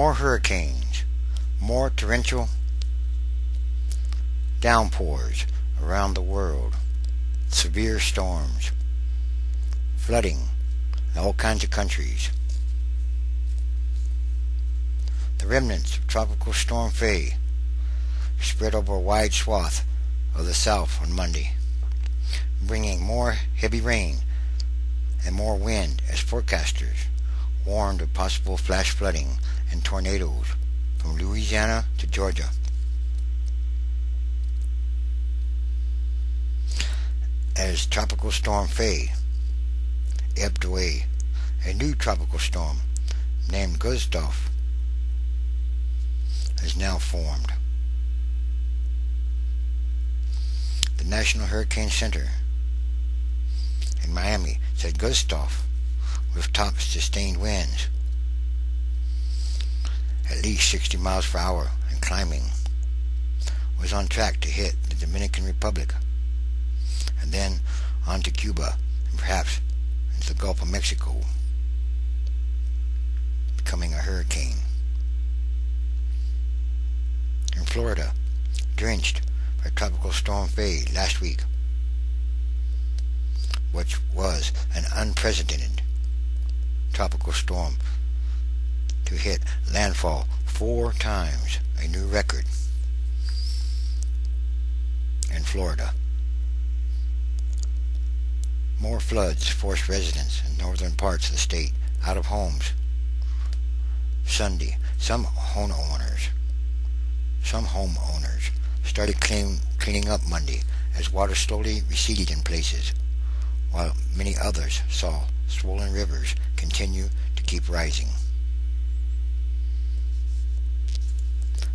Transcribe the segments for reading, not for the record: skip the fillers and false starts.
More hurricanes, more torrential downpours around the world, severe storms, flooding in all kinds of countries. The remnants of Tropical Storm Faye spread over a wide swath of the South on Monday, bringing more heavy rain and more wind as forecasters warned of possible flash flooding and tornadoes from Louisiana to Georgia. As Tropical Storm Faye ebbed away, a new tropical storm named Gustav has now formed. The National Hurricane Center in Miami said Gustav, with top sustained winds at least 60 miles per hour and climbing, was on track to hit the Dominican Republic and then on to Cuba and perhaps into the Gulf of Mexico, becoming a hurricane. In Florida, drenched by Tropical Storm Faye last week, which was an unprecedented tropical storm to hit landfall 4 times, a new record in Florida. More floods forced residents in northern parts of the state out of homes Sunday. Some homeowners started cleaning up Monday as water slowly receded in places, while many others saw swollen rivers continue to keep rising.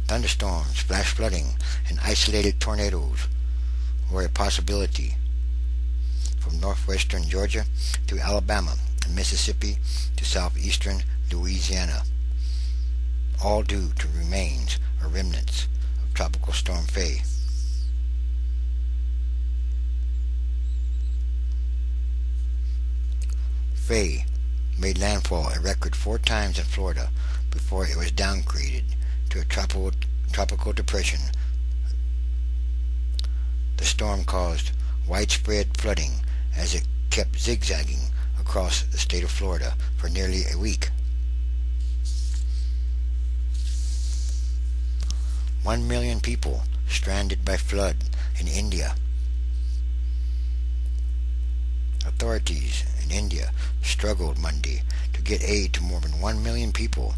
Thunderstorms, flash flooding, and isolated tornadoes were a possibility from northwestern Georgia to Alabama and Mississippi to southeastern Louisiana, all due to remains or remnants of Tropical Storm Faye. Faye made landfall a record 4 times in Florida before it was downgraded to a tropical depression. The storm caused widespread flooding as it kept zigzagging across the state of Florida for nearly a week. 1 million people stranded by flood in India. Authorities in India struggled Monday to get aid to more than 1 million people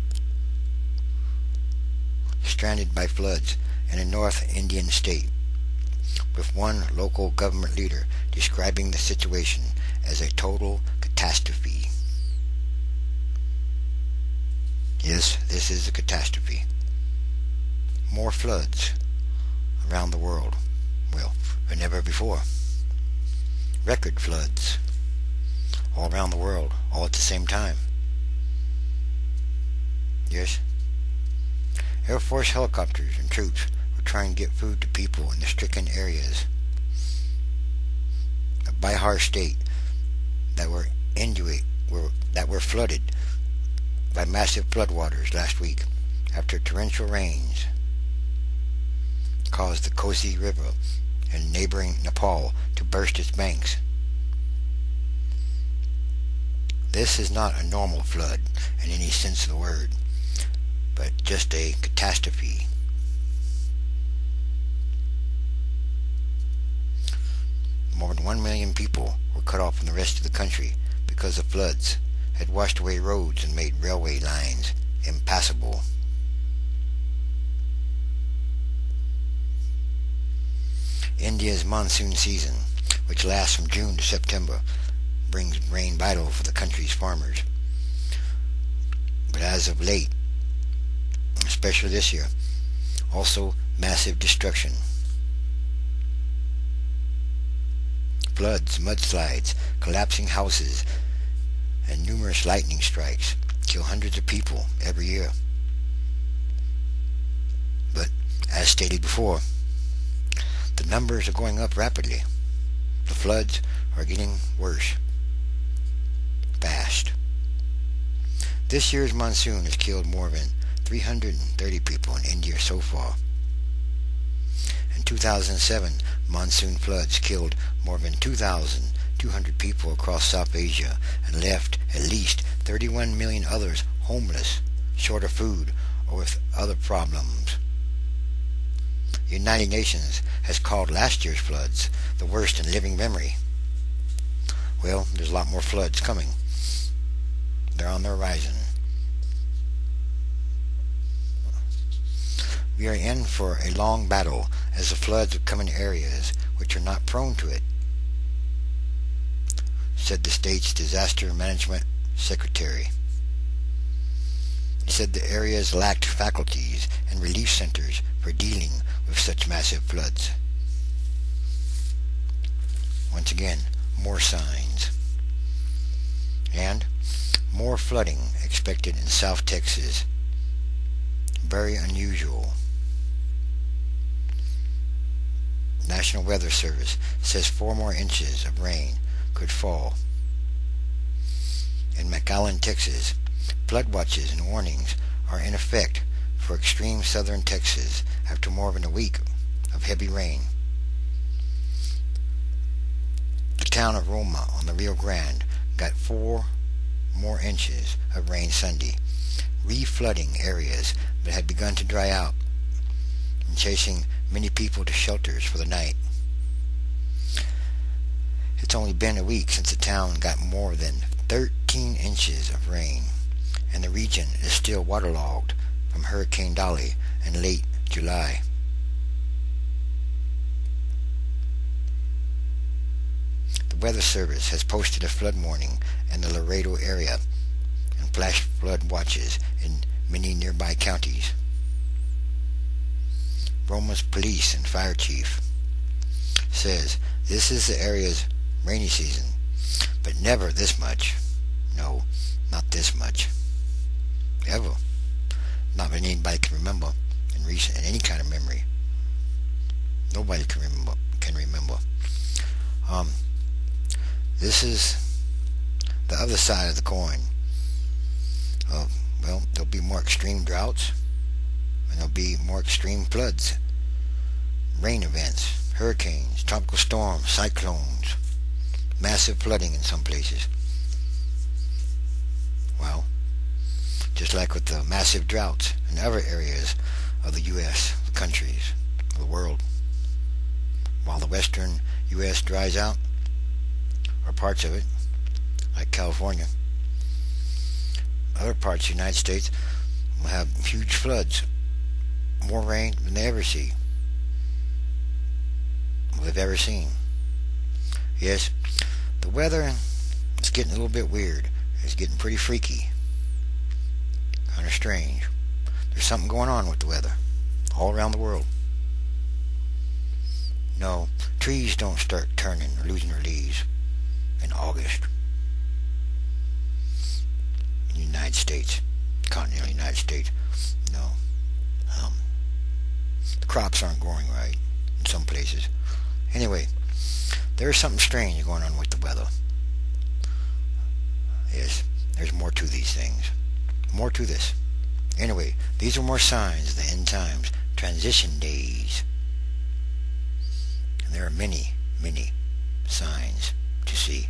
stranded by floods in a North Indian state, with one local government leader describing the situation as a total catastrophe. Yes, this is a catastrophe. More floods around the world, well, than ever before. Record floods all around the world, all at the same time. Yes, Air Force helicopters and troops were trying to get food to people in the stricken areas of Bihar state that were flooded by massive floodwaters last week after torrential rains caused the Kosi River in neighboring Nepal to burst its banks. This is not a normal flood in any sense of the word, but just a catastrophe. More than 1 million people were cut off from the rest of the country because the floods had washed away roads and made railway lines impassable. India's monsoon season, which lasts from June to September, brings rain vital for the country's farmers. But as of late, especially this year, also massive destruction. Floods, mudslides, collapsing houses, and numerous lightning strikes kill hundreds of people every year. But, as stated before, the numbers are going up rapidly. The floods are getting worse fast. This year's monsoon has killed more than 330 people in India so far. In 2007, monsoon floods killed more than 2,200 people across South Asia and left at least 31 million others homeless, short of food, or with other problems. The United Nations has called last year's floods the worst in living memory. Well, there's a lot more floods coming. They're on the horizon. We are in for a long battle as the floods will come in areas which are not prone to it, said the state's disaster management secretary. He said the areas lacked faculties and relief centers for dealing with such massive floods. Once again, more signs. And more flooding expected in South Texas. Very unusual. National Weather Service says 4 more inches of rain could fall. In McAllen, Texas, flood watches and warnings are in effect for extreme southern Texas after more than a week of heavy rain. The town of Roma on the Rio Grande got 4 more inches of rain Sunday, re-flooding areas that had begun to dry out and chasing many people to shelters for the night. It's only been a week since the town got more than 13 inches of rain, and the region is still waterlogged from Hurricane Dolly in late July. The Weather Service has posted a flood warning in the Laredo area and flash flood watches in many nearby counties. Roma's police and fire chief says this is the area's rainy season, but never this much. No, not this much. Ever. Not that anybody can remember in any kind of memory. Nobody can remember. This is the other side of the coin. Well, there'll be more extreme droughts, and there'll be more extreme floods, rain events, hurricanes, tropical storms, cyclones, massive flooding in some places. Well, just like with the massive droughts in other areas of the U.S., the countries, of the world. While the western U.S. dries out, or parts of it, like California, other parts of the United States will have huge floods, more rain than they ever see, they've ever seen. Yes, the weather is getting a little bit weird. It's getting pretty freaky, kind of strange. There's something going on with the weather all around the world. No, trees don't start turning or losing their leaves in August. In the United States, continental United States, no. The crops aren't growing right in some places. Anyway, there's something strange going on with the weather. Yes, there's more to these things. More to this. Anyway, these are more signs of the end times, transition days. And there are many, many signs to see.